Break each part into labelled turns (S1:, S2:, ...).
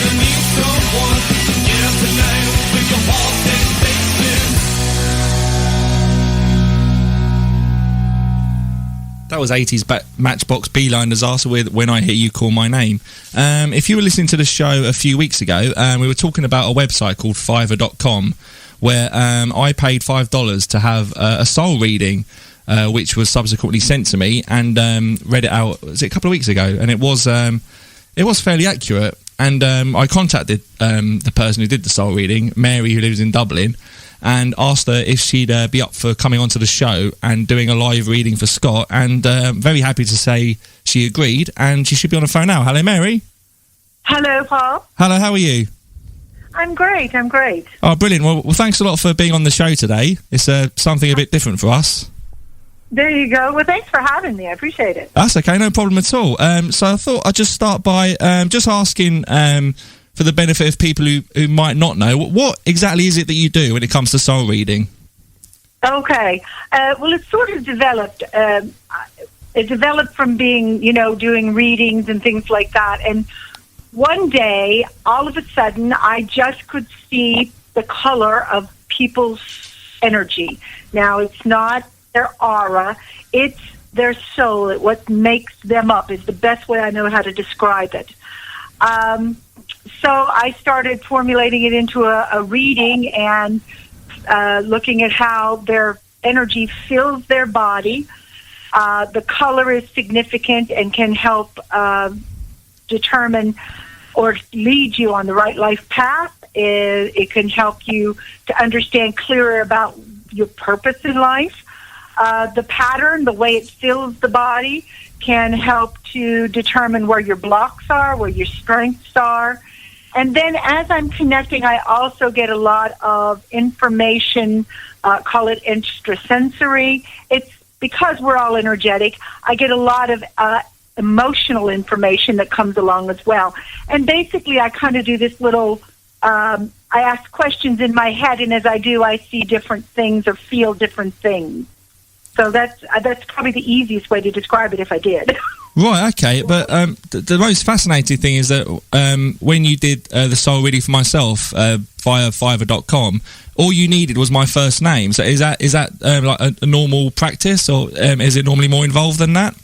S1: gonna need someone. Get up tonight with your heart sensations.
S2: That was 80s Matchbox Beeline Disaster with When I Hear You Call My Name. If you were listening to the show a few weeks ago, we were talking about a website called Fiverr.com where I paid $5 to have a soul reading, which was subsequently sent to me, and read it out, was it a couple of weeks ago? And it was fairly accurate. And I contacted the person who did the soul reading, Mary, who lives in Dublin, and asked her if she'd be up for coming onto the show and doing a live reading for Scott, and very happy to say she agreed, and she should be on the phone now. Hello, Mary.
S3: Hello, Paul.
S2: Hello, how are you?
S3: I'm great.
S2: Oh, brilliant. Well, thanks a lot for being on the show today. It's something a bit different for us.
S3: There you go. Well, thanks for having me. I appreciate it.
S2: That's okay, no problem at all. So I thought I'd just start by just asking, for the benefit of people who might not know, what exactly is it that you do when it comes to soul reading?
S3: Okay. Well, it sort of developed. It developed from being, doing readings and things like that. And one day, all of a sudden, I just could see the color of people's energy. Now, it's not their aura, it's their soul. What makes them up is the best way I know how to describe it. So I started formulating it into a reading and looking at how their energy fills their body. The color is significant and can help determine or lead you on the right life path. It can help you to understand clearer about your purpose in life. The pattern, the way it fills the body, can help to determine where your blocks are, where your strengths are. And then as I'm connecting, I also get a lot of information, call it extrasensory. It's because we're all energetic, I get a lot of emotional information that comes along as well. And basically, I kind of do this little, I ask questions in my head, and as I do, I see different things or feel different things. So that's probably the easiest way to describe it if I did.
S2: Right, okay, but the most fascinating thing is that when you did the soul reading for myself via Fiverr.com, all you needed was my first name. So is that like a normal practice, or is it normally more involved than that?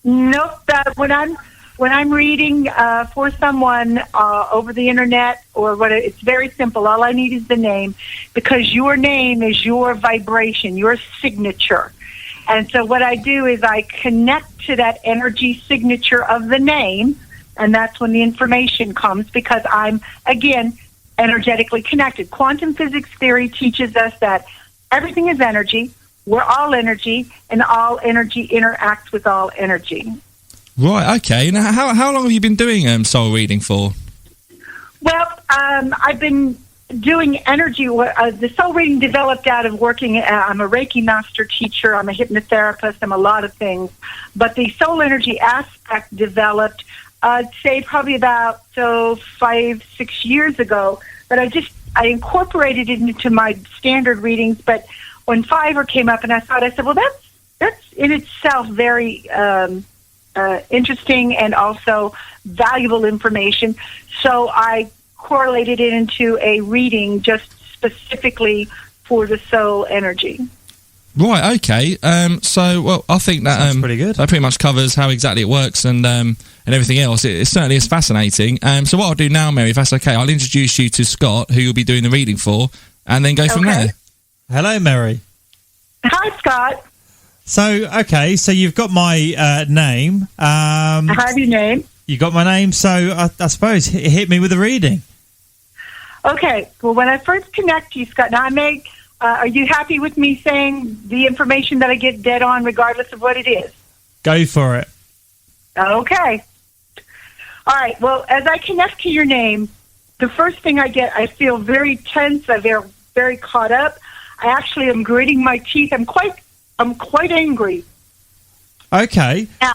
S3: Nope. When I'm reading for someone over the internet or what, it's very simple. All I need is the name, because your name is your vibration, your signature. And so what I do is I connect to that energy signature of the name, and that's when the information comes, because I'm, again, energetically connected. Quantum physics theory teaches us that everything is energy, we're all energy, and all energy interacts with all energy.
S2: Right, okay. Now, how long have you been doing soul reading for?
S3: Well, I've been doing energy. The soul reading developed out of working. I'm a Reiki master teacher. I'm a hypnotherapist. I'm a lot of things. But the soul energy aspect developed, I'd say, probably about 5-6 years ago. But I incorporated it into my standard readings. But when Fiverr came up, and I said, well, that's in itself very interesting and also valuable information. So I correlated it into a reading just specifically for the soul energy.
S2: Right, okay. So, well, I think that
S4: sounds pretty good.
S2: That pretty much covers how exactly it works and everything else. It certainly is fascinating. So what I'll do now, Mary, if that's okay, I'll introduce you to Scott, who you'll be doing the reading for, and then go from there.
S4: Hello, Mary.
S3: Hi, Scott.
S4: So, okay, so you've got my name.
S3: I have your name.
S4: You got my name, so I suppose hit me with a reading.
S3: Okay, well, when I first connect you, Scott, now are you happy with me saying the information that I get dead on regardless of what it is?
S4: Go for it.
S3: Okay. All right, well, as I connect to your name, the first thing I get, I feel very tense, I feel very caught up. I actually am gritting my teeth. I'm quite angry.
S4: Okay.
S3: Now,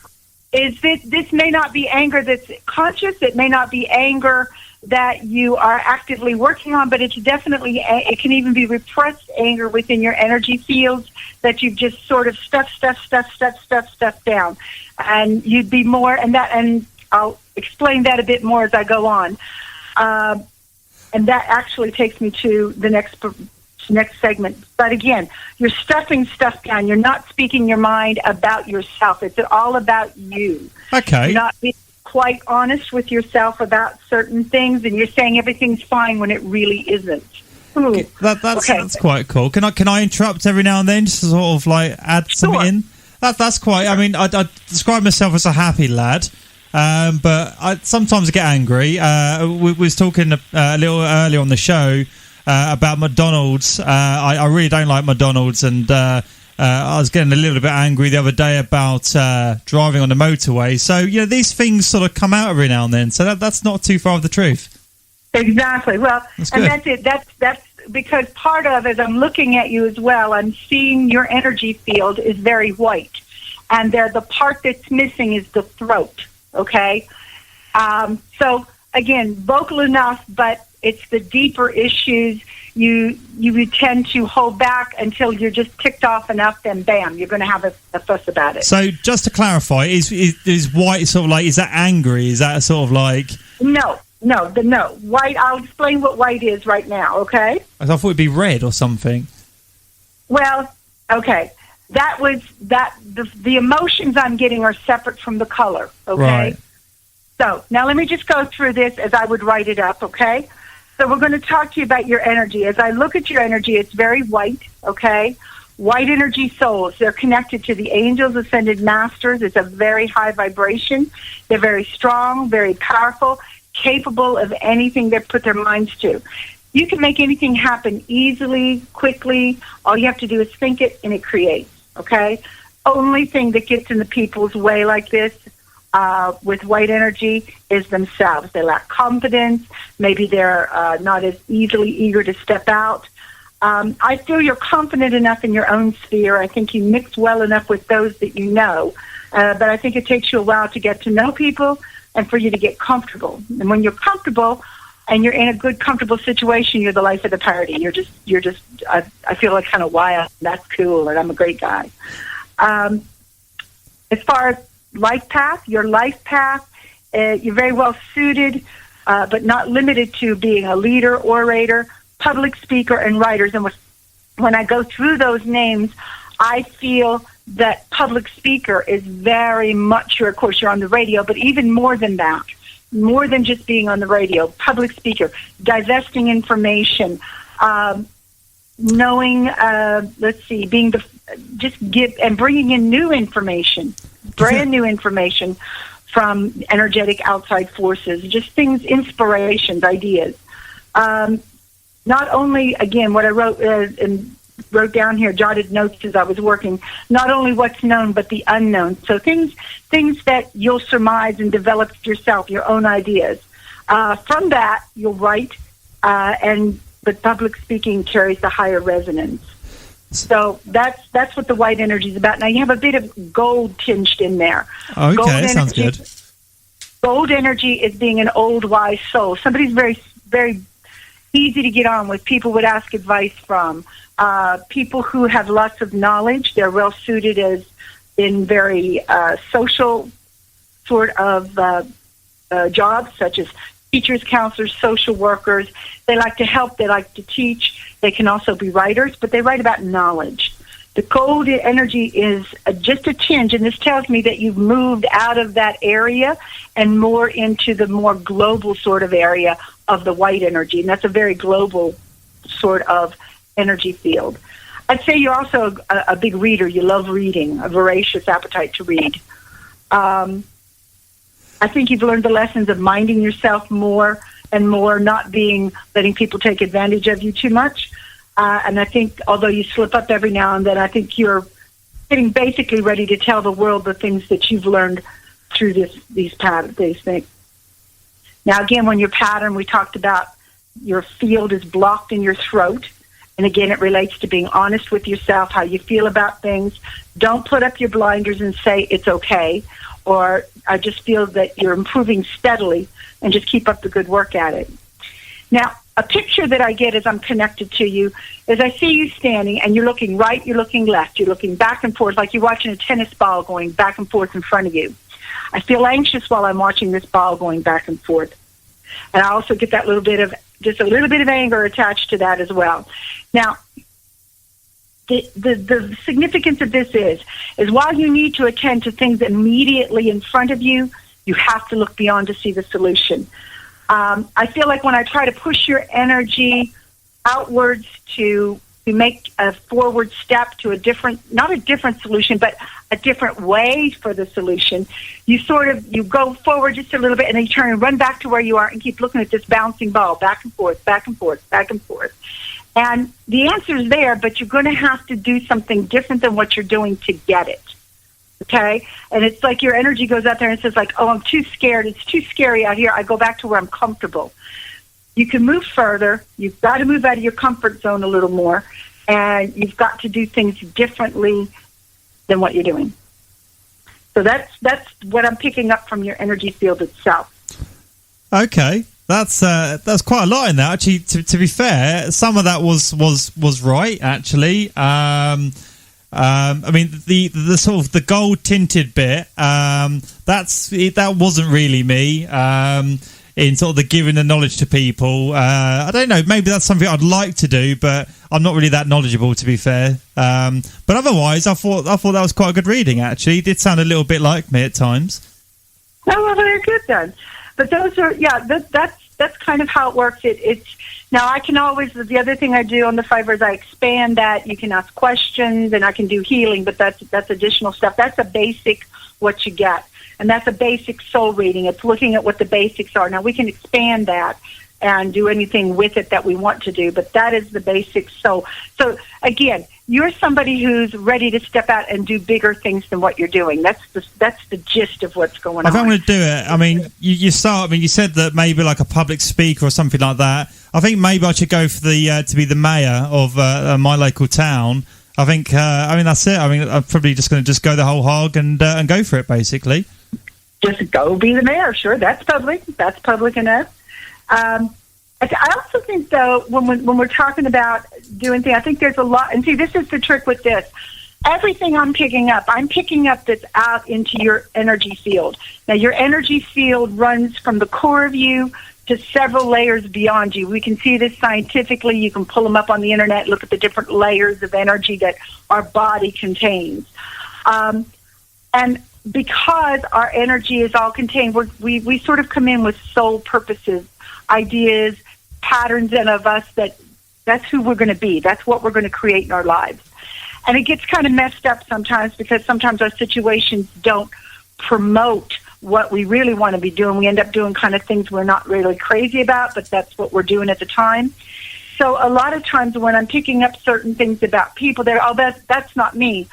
S3: this may not be anger that's conscious. It may not be anger that you are actively working on, but it's definitely, it can even be repressed anger within your energy fields that you've just sort of stuffed down. And you'd be more, and I'll explain that a bit more as I go on. And that actually takes me to the next segment. But again, you're stuffing stuff down. You're not speaking your mind about yourself. It's all about you.
S4: Okay.
S3: You're not being quite honest with yourself about certain things, and you're saying everything's fine when it really isn't. Ooh.
S4: That's quite cool. Can I interrupt every now and then just to sort of like add something in? That's quite. I mean, I describe myself as a happy lad. But I sometimes get angry. We was talking a little earlier on the show about McDonald's. I really don't like McDonald's, and I was getting a little bit angry the other day about driving on the motorway. So, these things sort of come out every now and then. So that's not too far of the truth.
S3: Exactly. Well, that's it. That's because part of, as I'm looking at you as well, I'm seeing your energy field is very white. And the part that's missing is the throat. Okay, so again, vocal enough, but it's the deeper issues you tend to hold back until you're just ticked off enough. Then bam, you're going to have a fuss about it.
S4: So just to clarify, is white sort of like, is that angry? Is that sort of like
S3: no white? I'll explain what white is right now. Okay,
S4: I thought it'd be red or something.
S3: Well, okay. That was the emotions I'm getting are separate from the color, okay?
S4: Right.
S3: So now let me just go through this as I would write it up, okay? So we're going to talk to you about your energy. As I look at your energy, it's very white, okay? White energy souls, they're connected to the angels, ascended masters. It's a very high vibration. They're very strong, very powerful, capable of anything they put their minds to. You can make anything happen easily, quickly. All you have to do is think it, and it creates. Okay? Only thing that gets in the people's way like this with white energy is themselves. They lack confidence. Maybe they're not as easily eager to step out. I feel you're confident enough in your own sphere. I think you mix well enough with those that you know. But I think it takes you a while to get to know people and for you to get comfortable. And when you're comfortable and you're in a good, comfortable situation, you're the life of the party. You're just. I feel like kind of wild. That's cool, and I'm a great guy. As far as your life path, you're very well suited, but not limited to being a leader, orator, public speaker, and writers. And when I go through those names, I feel that public speaker is very much of course, you're on the radio, but even more than that. More than just being on the radio, public speaker, divesting information, knowing, bringing in new information, brand new information from energetic outside forces, just things, inspirations, ideas. Not only, again, what I wrote down here, jotted notes as I was working, not only what's known, but the unknown. So things that you'll surmise and develop yourself, your own ideas. From that, you'll write, but public speaking carries the higher resonance. So that's what the white energy is about. Now, you have a bit of gold tinged in there.
S4: Oh, okay,
S3: gold
S4: sounds good.
S3: Gold energy is being an old, wise soul. Somebody's very, very easy to get on with. People would ask advice from. People who have lots of knowledge. They're well suited as in very social sort of jobs, such as teachers, counselors, social workers. They like to help. They like to teach. They can also be writers, but they write about knowledge. The gold energy is just a tinge, and this tells me that you've moved out of that area and more into the more global sort of area of the white energy, and that's a very global sort of energy field. I'd say you're also a big reader. You love reading, a voracious appetite to read. I think you've learned the lessons of minding yourself more and more, not letting people take advantage of you too much. And I think, although you slip up every now and then, I think you're getting basically ready to tell the world the things that you've learned through these things. Now, again, when your pattern, we talked about your field is blocked in your throat. And again, it relates to being honest with yourself, how you feel about things. Don't put up your blinders and say it's okay, or I just feel that you're improving steadily, and just keep up the good work at it. Now, a picture that I get as I'm connected to you is I see you standing, and you're looking right, you're looking left, you're looking back and forth, like you're watching a tennis ball going back and forth in front of you. I feel anxious while I'm watching this ball going back and forth. And I also get that just a little bit of anger attached to that as well. Now, the significance of this is while you need to attend to things immediately in front of you, you have to look beyond to see the solution. I feel like when I try to push your energy outwards to make a forward step to not a different solution, but a different way for the solution, you go forward just a little bit and then you turn and run back to where you are and keep looking at this bouncing ball back and forth, back and forth, back and forth. And the answer is there, but you're going to have to do something different than what you're doing to get it. Okay? And it's like your energy goes out there and says like, oh, I'm too scared. It's too scary out here. I go back to where I'm comfortable. You can move further. You've got to move out of your comfort zone a little more. And you've got to do things differently than what you're doing. So that's what I'm picking up from your energy field itself.
S4: Okay. That's quite a lot in there. Actually, to be fair, some of that was right. Actually, I mean the sort of the gold tinted bit. That wasn't really me. In sort of the giving the knowledge to people. I don't know. Maybe that's something I'd like to do, but I'm not really that knowledgeable, to be fair. But otherwise, I thought that was quite a good reading. Actually, it did sound a little bit like me at times.
S3: Oh, well, very good then. But those are, that's kind of how it works. It's now I can always, the other thing I do on the Fiverr is I expand that. You can ask questions and I can do healing, but that's additional stuff. That's a basic what you get. And that's a basic soul reading. It's looking at what the basics are. Now we can expand that and do anything with it that we want to do, but that is the basics. So again, you're somebody who's ready to step out and do bigger things than what you're doing. That's the gist of what's going on.
S4: If I'm going to do it, I mean, you said that maybe like a public speaker or something like that. I think maybe I should go for to be the mayor of my local town. I think, that's it. I mean, I'm probably just going to go the whole hog and go for it, basically.
S3: Just go be the mayor. Sure, that's public. That's public enough. I also think, though, when we're talking about doing things, I think there's a lot. And see, this is the trick with this. Everything I'm picking up that's out into your energy field. Now, your energy field runs from the core of you to several layers beyond you. We can see this scientifically. You can pull them up on the internet, look at the different layers of energy that our body contains. And because our energy is all contained, we sort of come in with soul purposes, ideas, patterns in of us that's who we're going to be. That's what we're going to create in our lives. And it gets kind of messed up sometimes because sometimes our situations don't promote what we really want to be doing. We end up doing kind of things we're not really crazy about, but that's what we're doing at the time. So a lot of times when I'm picking up certain things about people, that's not me.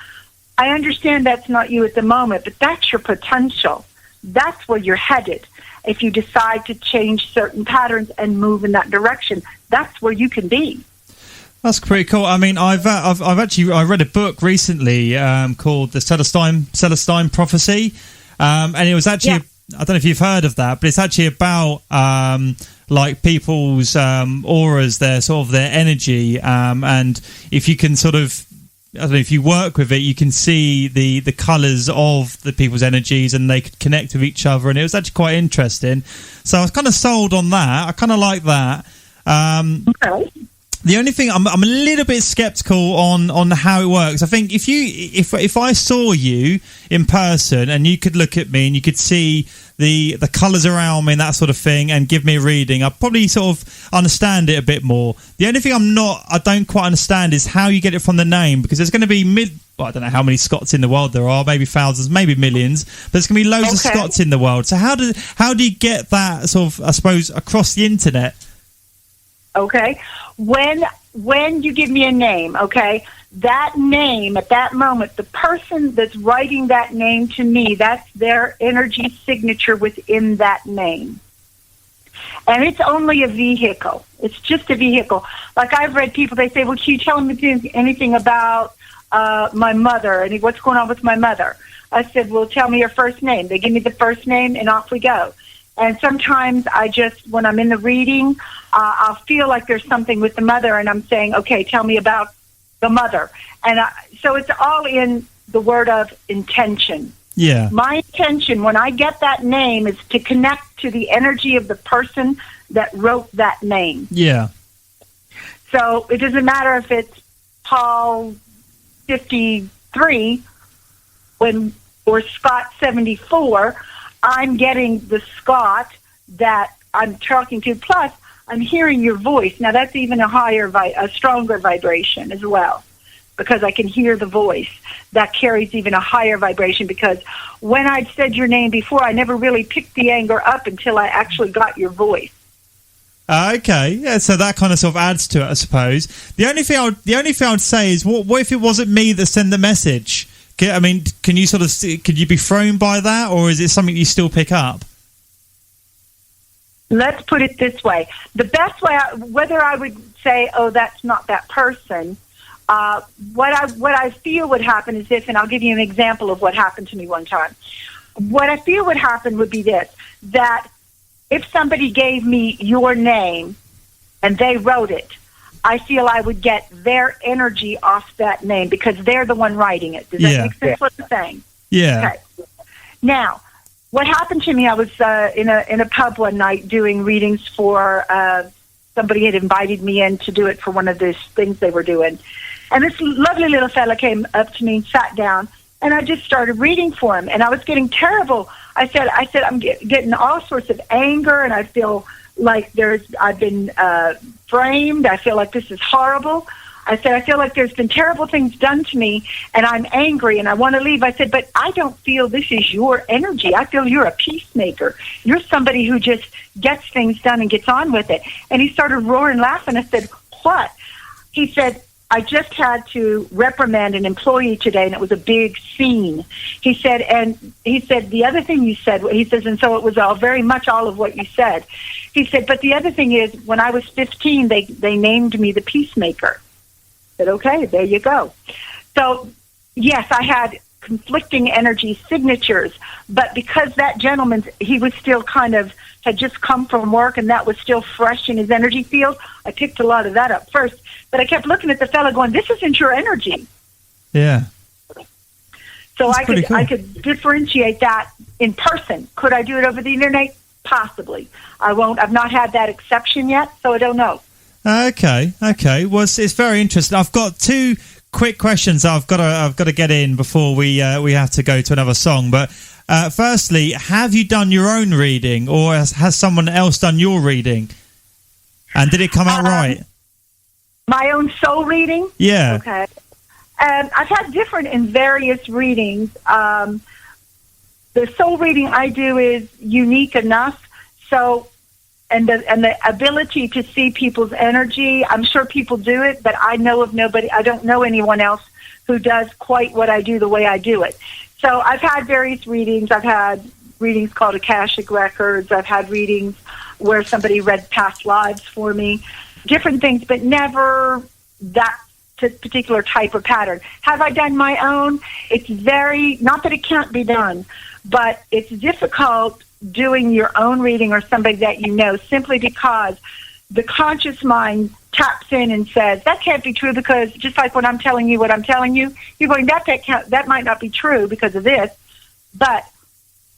S3: I understand that's not you at the moment, but that's your potential. That's where you're headed. If you decide to change certain patterns and move in that direction, that's where you can be.
S4: That's pretty cool. I mean, I've actually read a book recently called The Celestine Prophecy, and it was actually I don't know if you've heard of that, but it's actually about like people's auras, their energy, and if you can sort of, I don't know, if you work with it, you can see the colours of the people's energies and they could connect with each other, and it was actually quite interesting. So I was kind of sold on that. I kind of like that.
S3: Okay.
S4: The only thing I'm a little bit skeptical on how it works. I think if I saw you in person and you could look at me and you could see the colours around me and that sort of thing and give me a reading, I'd probably sort of understand it a bit more. The only thing I don't quite understand is how you get it from the name, because there's going to be I don't know how many Scots in the world there are, maybe thousands, maybe millions, but there's going to be loads of Scots in the world. So how do you get that sort of, I suppose, across the internet?
S3: Okay. When you give me a name, okay, that name at that moment, the person that's writing that name to me, that's their energy signature within that name. And it's only a vehicle. It's just a vehicle. Like I've read people, they say, well, can you tell me anything about my mother and what's going on with my mother? I said, well, tell me your first name. They give me the first name and off we go. And sometimes when I'm in the reading, I'll feel like there's something with the mother, and I'm saying, okay, tell me about the mother. And so it's all in the word of intention.
S4: Yeah.
S3: My intention when I get that name is to connect to the energy of the person that wrote that name.
S4: Yeah.
S3: So it doesn't matter if it's Paul 53 or Scott 74. I'm getting the Scott that I'm talking to. Plus, I'm hearing your voice. Now, that's even a stronger vibration as well, because I can hear the voice. That carries even a higher vibration, because when I'd said your name before, I never really picked the anger up until I actually got your voice.
S4: Okay, yeah. So that kind of sort of adds to it, I suppose. The only thing I would say is, what if it wasn't me that sent the message? I mean, could you be thrown by that, or is it something you still pick up?
S3: Let's put it this way. The best way, whether I would say, oh, that's not that person, what I feel would happen is this, and I'll give you an example of what happened to me one time. What I feel would happen would be this, that if somebody gave me your name and they wrote it, I feel I would get their energy off that name because they're the one writing it. Does that make sense what I'm saying?
S4: Yeah.
S3: Okay. Now, what happened to me, I was in a pub one night doing readings for somebody had invited me in to do it for one of these things they were doing. And this lovely little fella came up to me and sat down, and I just started reading for him. And I was getting terrible. I said, I'm getting all sorts of anger, and I feel like I've been framed. I feel like this is horrible. I said, I feel like there's been terrible things done to me, and I'm angry, and I want to leave. I said, but I don't feel this is your energy. I feel you're a peacemaker. You're somebody who just gets things done and gets on with it. And he started roaring, laughing. I said, what? He said, I just had to reprimand an employee today, and it was a big scene. He said, the other thing you said, he says, and so it was very much all of what you said. He said, but the other thing is, when I was 15, they named me the peacemaker. I said, okay, there you go. So, yes, I had conflicting energy signatures, but because that gentleman, he was still had just come from work, and that was still fresh in his energy field, I picked a lot of that up first. But I kept looking at the fella going, this isn't your energy.
S4: Yeah.
S3: So
S4: That's
S3: I could differentiate that in person. Could I do it over the internet? Possibly. I won't. I've not had that exception yet, so I don't know.
S4: Okay. Well, it's very interesting. I've got two quick questions I've got to get in before we have to go to another song. But firstly, have you done your own reading, or has someone else done your reading? And did it come out right?
S3: My own soul reading?
S4: Yeah.
S3: Okay. I've had different in various readings. The soul reading I do is unique enough. So, and the ability to see people's energy, I'm sure people do it, but I know of nobody, I don't know anyone else who does quite what I do the way I do it. So I've had various readings. I've had readings called Akashic Records. I've had readings where somebody read past lives for me, different things, but never that particular type of pattern. Have I done my own? It's not that it can't be done, but it's difficult doing your own reading or somebody that you know, simply because the conscious mind taps in and says, that can't be true, because just like when I'm telling you what I'm telling you, you're going, that might not be true because of this, but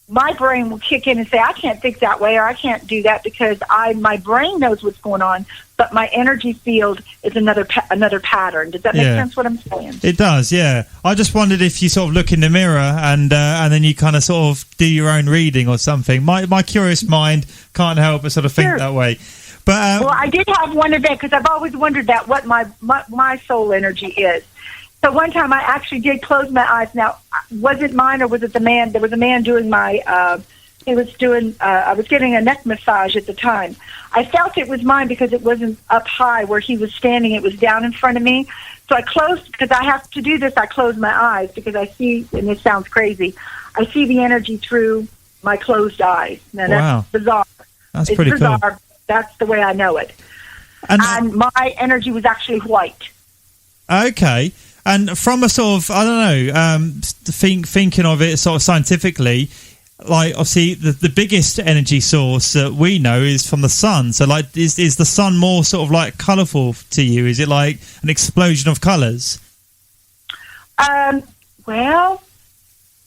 S3: my brain will kick in and say, I can't think that way, or I can't do that, because my brain knows what's going on, but my energy field is another pattern. Does that make sense what I'm saying?
S4: It does, yeah. I just wondered if you sort of look in the mirror and then you kind of sort of do your own reading or something. My curious mind can't help but sort of think that way. But
S3: well, I did have one event, because I've always wondered that what my soul energy is. So one time I actually did close my eyes. Now, was it mine or was it the man? There was a man doing I was getting a neck massage at the time. I felt it was mine because it wasn't up high where he was standing. It was down in front of me. So I closed, because I have to do this, I close my eyes because I see, and this sounds crazy, I see the energy through my closed eyes. Now, that's bizarre.
S4: That's pretty
S3: bizarre.
S4: cool.
S3: That's the way I know it. And my energy was actually white.
S4: Okay. And from a sort of, I don't know, thinking of it sort of scientifically, like obviously the biggest energy source that we know is from the sun. So like, is the sun more sort of like colourful to you? Is it like an explosion of colours?
S3: Well,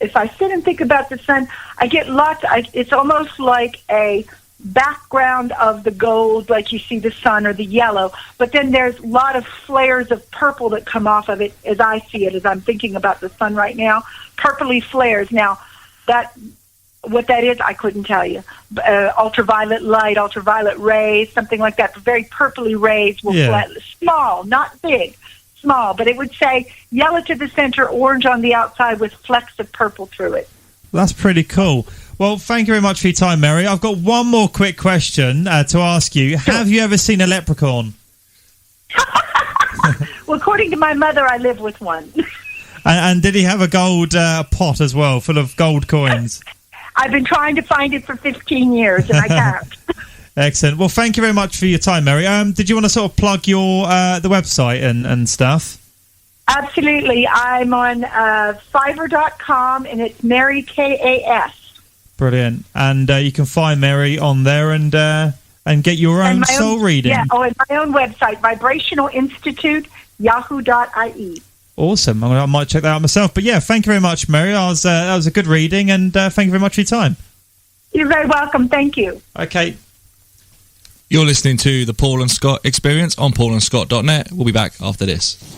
S3: if I sit and think about the sun, I get lots. It's almost like a background of the gold, like you see the sun, or the yellow. But then there's a lot of flares of purple that come off of it, as I see it, as I'm thinking about the sun right now. Purpley flares. Now, what that is, I couldn't tell you. Ultraviolet light, ultraviolet rays, something like that. Very purpley rays will small, not big, small. But it would say yellow to the center, orange on the outside with flecks of purple through it. That's
S4: pretty cool. Well, thank you very much for your time, Mary. I've got one more quick question to ask you. Sure. Have you ever seen a leprechaun?
S3: Well, according to my mother, I live with one.
S4: And did he have a gold pot as well, full of gold coins?
S3: I've been trying to find it for 15 years, and I can't.
S4: Excellent. Well, thank you very much for your time, Mary. Did you want to sort of plug your the website and stuff?
S3: Absolutely. I'm on Fiverr.com, and it's Mary KAS.
S4: Brilliant. And you can find Mary on there and get your own soul reading.
S3: Yeah, and my own website, Vibrational Institute, yahoo.ie.
S4: Awesome. I might check that out myself. But yeah, thank you very much, Mary. That was a good reading, and thank you very much for your time.
S3: You're very welcome. Thank you.
S4: Okay.
S2: You're listening to the Paul and Scott Experience on paulandscott.net. We'll be back after this.